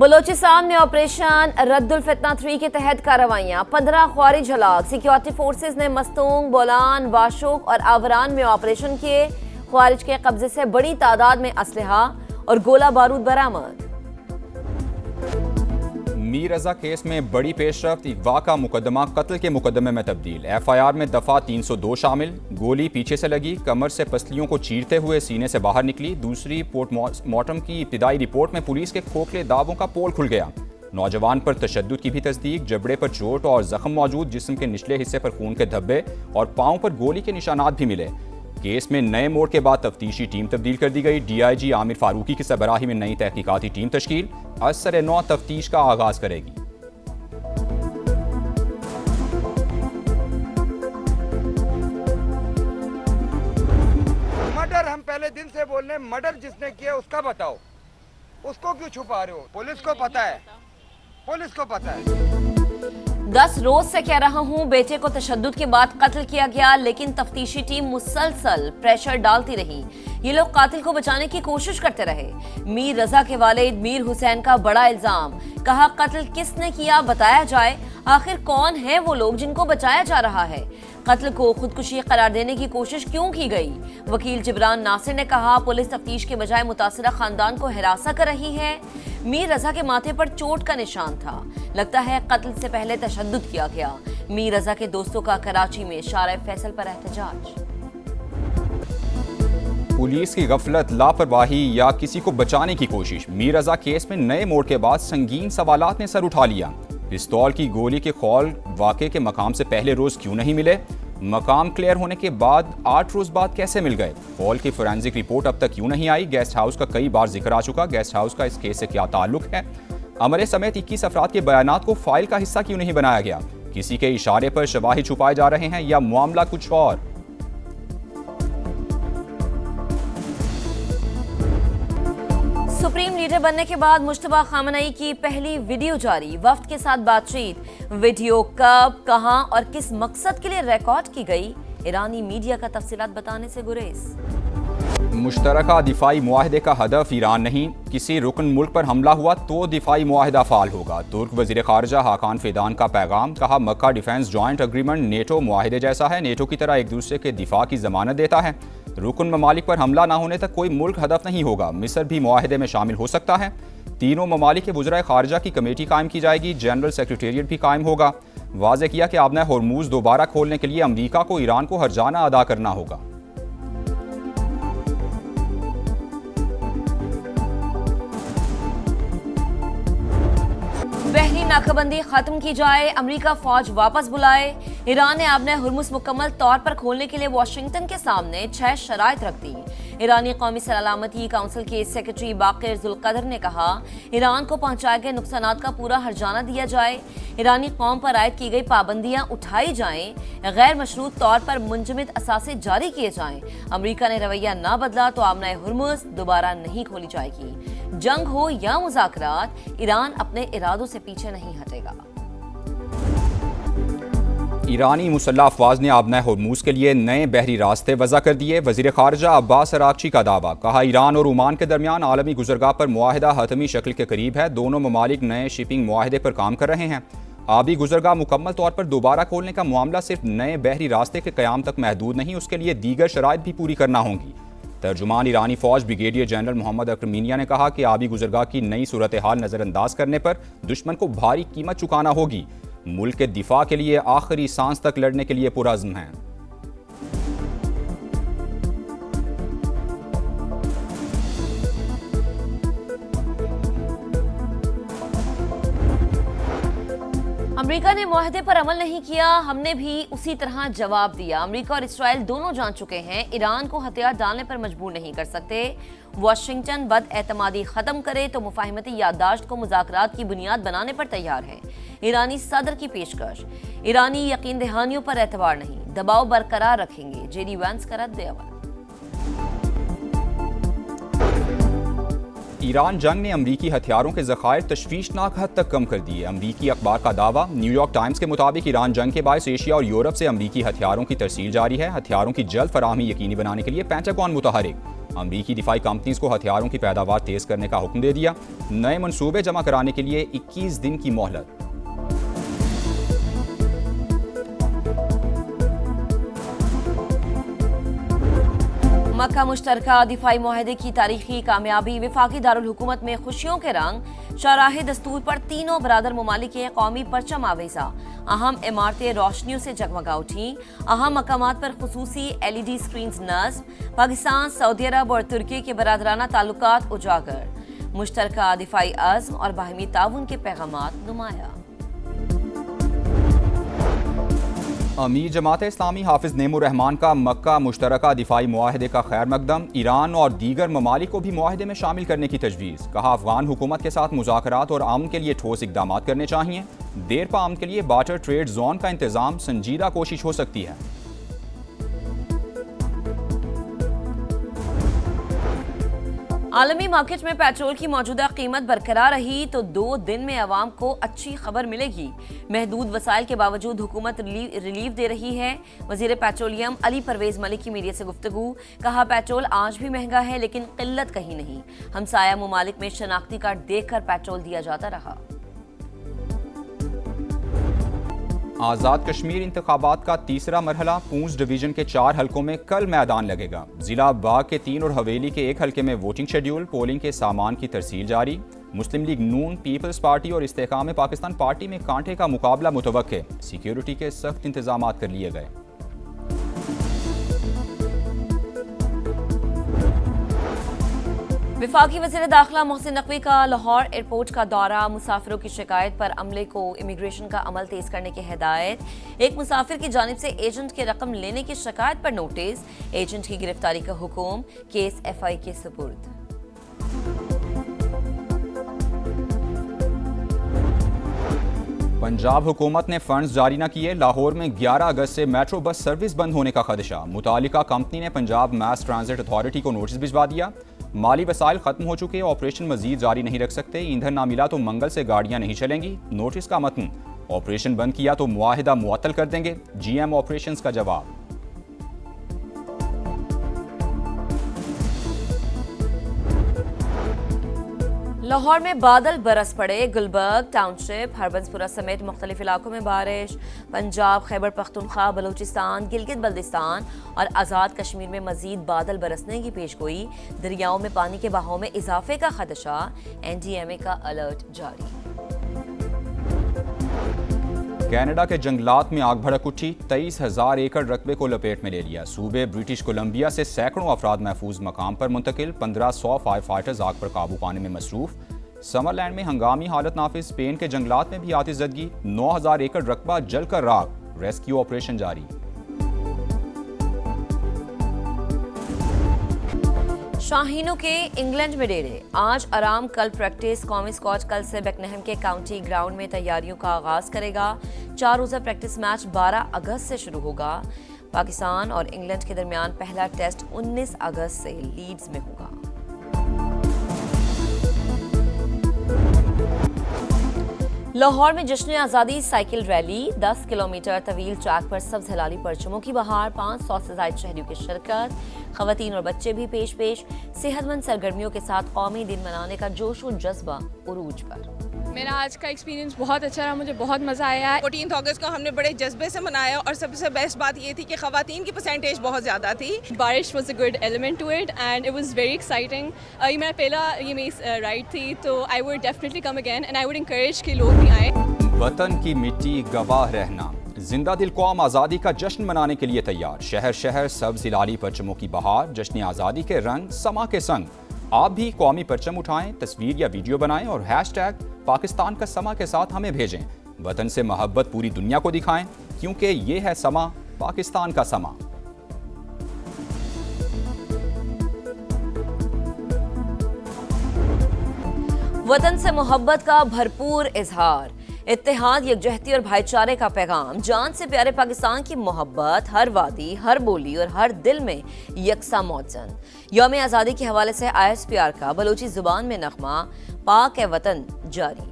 बलोचिस्तान में ऑपरेशन रद्दुल फितना 3 के तहत कार्रवाइयां, 15 ख्वारिज हलाक। सिक्योरिटी फोर्सेज ने मस्तूंग, बोलान, वाशुक और आवरान में ऑपरेशन किए। ख्वारिज के कब्जे से बड़ी तादाद में असलहा और गोला बारूद बरामद। मीर रजा केस में बड़ी पेशरफ्त, अगवा का मुकदमा कत्ल के मुकदमे में तब्दील। FIR में दफा 302 शामिल। गोली पीछे से लगी, कमर से पसलियों को चीरते हुए सीने से बाहर निकली। दूसरी पोस्टमार्टम की इब्तिदाई रिपोर्ट में पुलिस के खोखले दावों का पोल खुल गया। नौजवान पर तशद्दुद की भी तस्दीक, जबड़े पर चोट और जख्म मौजूद, जिस्म के निचले हिस्से पर खून के धब्बे और पाँव पर गोली के निशानात भी मिले। केस में नए मोड़ के बाद तफ्तीशी टीम तब्दील कर दी गई। DIG आमिर फारूकी की सरबराही में नई तहकीकाती टीम तश्कील। असर-ए-नौ तफ्तीश का आगाज करेगी। मर्डर हम पहले दिन से बोल रहे हैं, मर्डर जिसने किया उसका बताओ, उसको क्यों छुपा रहे हो? पुलिस को पता है, पुलिस को पता है। 10 रोज से कह रहा हूं, बेटे को तशद्दुद के बाद कत्ल किया गया, लेकिन तफ्तीशी टीम मुसलसल प्रेशर डालती रही। ये लोग कातिल को बचाने की कोशिश करते रहे। मीर रजा के वालिद मीर हुसैन का बड़ा इल्जाम, कहा कत्ल किसने किया बताया जाए। आखिर कौन है वो लोग जिनको बचाया जा रहा है? कत्ल को खुदकुशी करार देने की कोशिश क्यों की गई? वकील जिब्रान नासिर ने कहा पुलिस तफ्तीश के बजाय मुतासिरा खानदान को हिरासा कर रही है। मीर रजा के माथे पर चोट का निशान था, लगता है कत्ल से पहले तशद्दुद किया गया। मीर रजा के दोस्तों का कराची में शारे फैसल पर एहतजाज। पुलिस की गफलत, लापरवाही या किसी को बचाने की कोशिश। मीर रजा केस में नए मोड़ के बाद संगीन सवालात ने सर उठा लिया। पिस्तौल की गोली के खौल वाक़े के मकाम से पहले रोज क्यों नहीं मिले? मकाम क्लियर होने के बाद 8 रोज बाद कैसे मिल गए? खौल की फोरेंसिक रिपोर्ट अब तक क्यों नहीं आई? गेस्ट हाउस का कई बार जिक्र आ चुका, गेस्ट हाउस का इस केस से क्या ताल्लुक है? अमरे समेत 21 अफराद के बयानात को फाइल का हिस्सा क्यों नहीं बनाया गया? किसी के इशारे पर शवाहिद छुपाए जा रहे हैं या मामला कुछ और? सुप्रीम लीडर बनने के बाद मुश्तबा खामनई की पहली वीडियो जारी, वफ्द के साथ बातचीत। वीडियो कब, कहां और किस मकसद के लिए रिकॉर्ड की गई? ईरानी मीडिया का तफसीलात बताने से गुरेज। मुश्तरका दिफाई मुआहदे का हदफ ईरान नहीं, किसी रुकन मुल्क पर हमला हुआ तो दिफाई मुआहदा फाल होगा। तुर्क वज़ीर ख़ारजा हाकान फिदान का पैगाम, कहा मक्का डिफेंस जॉइंट एग्रीमेंट नेटो मुआहदे जैसा है, नेटो की तरह एक दूसरे के दिफा की जमानत देता है। रुकन ममालिक पर हमला ना होने तक कोई मुल्क हदफ नहीं होगा। मिस्र भी मुआहदे में शामिल हो सकता है। तीनों ममालिक के वज़राए ख़ारजा की कमेटी कायम की जाएगी, जनरल सेक्रेटेरिएट भी कायम होगा। वाज़े किया कि आबना होर्मुज़ दोबारा खोलने के लिए अमरीका को ईरान को हर्जाना अदा करना होगा। बहरीन नाकाबंदी खत्म की जाए, अमेरिका फौज वापस बुलाए। ईरान ने आबना हुर्मुज़ मुकम्मल तौर पर खोलने के लिए वाशिंगटन के सामने 6 शराइत रख दी। ईरानी कौमी सलामती काउंसिल के सेक्रेटरी बाकिर जुल्कदर ने कहा ईरान को पहुंचाए गए नुकसानात का पूरा हर्जाना दिया जाए, ईरानी कौम पर आयद की गई पाबंदियां उठाई जाएं, गैर मशरूत तौर पर मुंजमद असासे जारी किए जाएं। अमेरिका ने रवैया ना बदला तो आबना हुर्मुज़ दोबारा नहीं खोली जाएगी। जंग हो या मुज़ाकरात, ईरान अपने इरादों से पीछे नहीं हटेगा। ईरानी मुसल्लह अफवाज ने आबना होर्मुज़ के लिए नए बहरी रास्ते वज़ा कर दिए। वज़ीर ख़ारजा अब्बास अरागची का दावा, कहा ईरान और ओमान के दरमियान आलमी गुज़रगाह पर मुआहदा हतमी शक्ल के करीब है। दोनों ममालिक नए शिपिंग मुआहदे पर काम कर रहे हैं। आबी गुज़रगाह मुकम्मल तौर पर दोबारा खोलने का मामला सिर्फ नए बहरी रास्ते के क़याम तक महदूद नहीं, उसके लिए दीगर शराइत भी पूरी करना होंगी। तर्जुमान ईरानी फ़ौज ब्रिगेडियर जनरल मोहम्मद अकरमीनिया ने कहा कि आबी गुज़रगाह की नई सूरत हाल नज़रअंदाज करने पर दुश्मन को भारी कीमत चुकाना होगी। मुल्क के दिफा के लिए आखिरी सांस तक लड़ने के लिए पुरअज़्म हैं। अमेरिका ने मुआहदे पर अमल नहीं किया, हमने भी उसी तरह जवाब दिया। अमेरिका और इसराइल दोनों जान चुके हैं ईरान को हथियार डालने पर मजबूर नहीं कर सकते। वाशिंगटन बदएतमादी खत्म करे तो मुफाहिमती याददाश्त को मुज़ाकरात की बुनियाद बनाने पर तैयार है। ईरानी सदर की पेशकश, ईरानी यकीन दहानियों पर एतबार नहीं, दबाव बरकरार रखेंगे। JD वैंस का रद्द अमल। ईरान जंग ने अमरीकी हथियारों के ज़खायर तशवीशनाक हद तक कम कर दिए। अमरीकी अखबार का दावा, न्यूयॉर्क टाइम्स के मुताबिक ईरान जंग के बायस एशिया और यूरोप से अमरीकी हथियारों की तरसील जारी है। हथियारों की जल्द फराहमी यकीनी बनाने के लिए पेंटागन मुतहरिक। अमरीकी दिफाई कंपनीज को हथियारों की पैदावार तेज करने का हुक्म दे दिया। नए मंसूबे जमा कराने के लिए 21 दिन की मोहलत। मक्का मुश्तरका दिफाई मुआहदे की तारीखी कामयाबी, विफाकी दारुल हुकूमत में खुशियों के रंग, शाहराह दस्तूर पर तीनों बरादर ममालिक के कौमी परचम आवेजा, अहम इमारतें रोशनियों से जगमगा उठी, अहम मकामात पर खुसूसी LED स्क्रीन नस्ब, पाकिस्तान, सऊदी अरब और तुर्की के बरादराना ताल्लुकात उजागर, मुश्तरका दिफाई अज़्म और बाहमी ताउन के पैगामात नुमाया। अमीर जमात इस्लामी हाफिज नेमुर रहमान का मक्का मुश्तरका दिफाई मुआहदे का खैर मकदम, ईरान और दीगर ममालिक को भी मुआहदे में शामिल करने की तजवीज़। कहा अफगान हुकूमत के साथ मुज़ाकरात और अमन के लिए ठोस इक़दाम करने चाहिए। देर पा अमन के लिए बार्टर ट्रेड जोन का इंतजाम संजीदा कोशिश हो सकती है। आलमी मार्केट में पेट्रोल की मौजूदा कीमत बरकरार रही तो 2 दिन में अवाम को अच्छी खबर मिलेगी। महदूद वसाइल के बावजूद हुकूमत रिलीफ दे रही है। वजीर पेट्रोलियम अली परवेज मलिक की मीडिया से गुफ्तगू, कहा पेट्रोल आज भी महंगा है लेकिन किल्लत कहीं नहीं। हमसाया ममालिक में शनाख्ती कार्ड देखकर पेट्रोल दिया जाता रहा। आज़ाद कश्मीर इंतखाबात का तीसरा मरहला पूंछ डिवीजन के 4 हलकों में कल मैदान लगेगा। जिला बाग के 3 और हवेली के 1 हलके में वोटिंग शेड्यूल, पोलिंग के सामान की तरसील जारी। मुस्लिम लीग नून, पीपल्स पार्टी और इस्तेकाम पाकिस्तान पार्टी में कांटे का मुकाबला मुतवक्के। सिक्योरिटी के सख्त इंतजाम कर लिए गए। विफाकी वज़ीर दाखिला मोहसिन नकवी का लाहौर एयरपोर्ट का दौरा, मुसाफिरों की शिकायत पर अमले को इमिग्रेशन का अमल तेज करने की हिदायत। एक मुसाफिर की जानिब से एजेंट की रकम लेने की शिकायत पर नोटिस, एजेंट की गिरफ्तारी का हुक्म, केस FI के सुपुर्द। पंजाब हुकूमत ने फंड्स जारी न किए, लाहौर में 11 अगस्त से मेट्रो बस सर्विस बंद होने का खदशा। मुतालिका कंपनी ने पंजाब मैस ट्रांजिट अथॉरिटी को नोटिस भिजवा दिया। माली वसाइल खत्म हो चुके, ऑपरेशन मजीद जारी नहीं रख सकते। ईंधन ना मिला तो मंगल से गाड़ियां नहीं चलेंगी। नोटिस का मतन, ऑपरेशन बंद किया तो मुआहिदा मुअत्तल कर देंगे। GM ऑपरेशंस का जवाब। लाहौर में बादल बरस पड़े, गुलबर्ग, टाउनशिप, हरबंसपुरा समेत मुख्तलिफ इलाकों में बारिश। पंजाब, खैबर पख्तूनख्वा, बलूचिस्तान, गिलगित बल्तिस्तान और आज़ाद कश्मीर में मजीद बादल बरसने की पेशगोई। दरियाओं में पानी के बहाव में इजाफे का खदशा, NDMA का अलर्ट जारी। कनाडा के जंगलात में आग भड़क उठी, 23,000 एकड़ रकबे को लपेट में ले लिया। सूबे ब्रिटिश कोलंबिया से सैकड़ों अफराद महफूज मकाम पर मुंतकिल, 1500 फायर फाइटर्स आग पर काबू पाने में मसरूफ। समरलैंड में हंगामी हालत नाफिज, स्पेन के जंगलात में भी आतिशज़दगी, 9,000 एकड़ रकबा जलकर राख, रेस्क्यू ऑपरेशन जारी। शाहीनों के इंग्लैंड में डेरे, आज आराम कल प्रैक्टिस। कौमी स्क्वाड कल से बेकनहम के काउंटी ग्राउंड में तैयारियों का आगाज करेगा। 4 रोज़ा प्रैक्टिस मैच 12 अगस्त से शुरू होगा। पाकिस्तान और इंग्लैंड के दरमियान पहला टेस्ट 19 अगस्त से लीड्स में होगा। लाहौर में जश्न आज़ादी साइकिल रैली, 10 किलोमीटर तवील ट्रैक पर सब्ज हलाली परचमों की बहार, 500 से ज़ायद शहरियों की शिरकत। खवातीन और बच्चे भी पेश सेहतमंद सरगर्मियों के साथ कौमी दिन मनाने का जोश और जज्बा उरूज पर। मेरा आज का एक्सपीरियंस बहुत अच्छा रहा, मुझे बहुत मज़ा आया। 14 अगस्त को हमने बड़े जज्बे से मनाया और सबसे बेस्ट बात ये थी कि खवातीन की परसेंटेज बहुत ज़्यादा थी। बारिश was a good element to it and it was very exciting. ये मेरा पहला मेरी राइड थी, तो I would definitely come again and I would encourage कि लोग भी आए। वतन की मिट्टी गवाह रहना, जिंदा दिल कौम आज़ादी का जश्न मनाने के लिए तैयार। शहर शहर सब्ज हिलाली परचमों की बहार, जश्न आज़ादी के रंग समा के संग। आप भी कौमी परचम उठाएं, तस्वीर या वीडियो बनाएं और हैशटैग पाकिस्तान का समा के साथ हमें भेजें। वतन से मोहब्बत पूरी दुनिया को दिखाएं, क्योंकि ये है समा, पाकिस्तान का समा। वतन से मोहब्बत का भरपूर इजहार, इत्तेहाद, यकजहती और भाईचारे का पैगाम। जान से प्यारे पाकिस्तान की मोहब्बत हर वादी, हर बोली और हर दिल में यकसा मौजन। यौम आज़ादी के हवाले से ISPR का बलूची जुबान में नगमा, पाक है वतन जारी।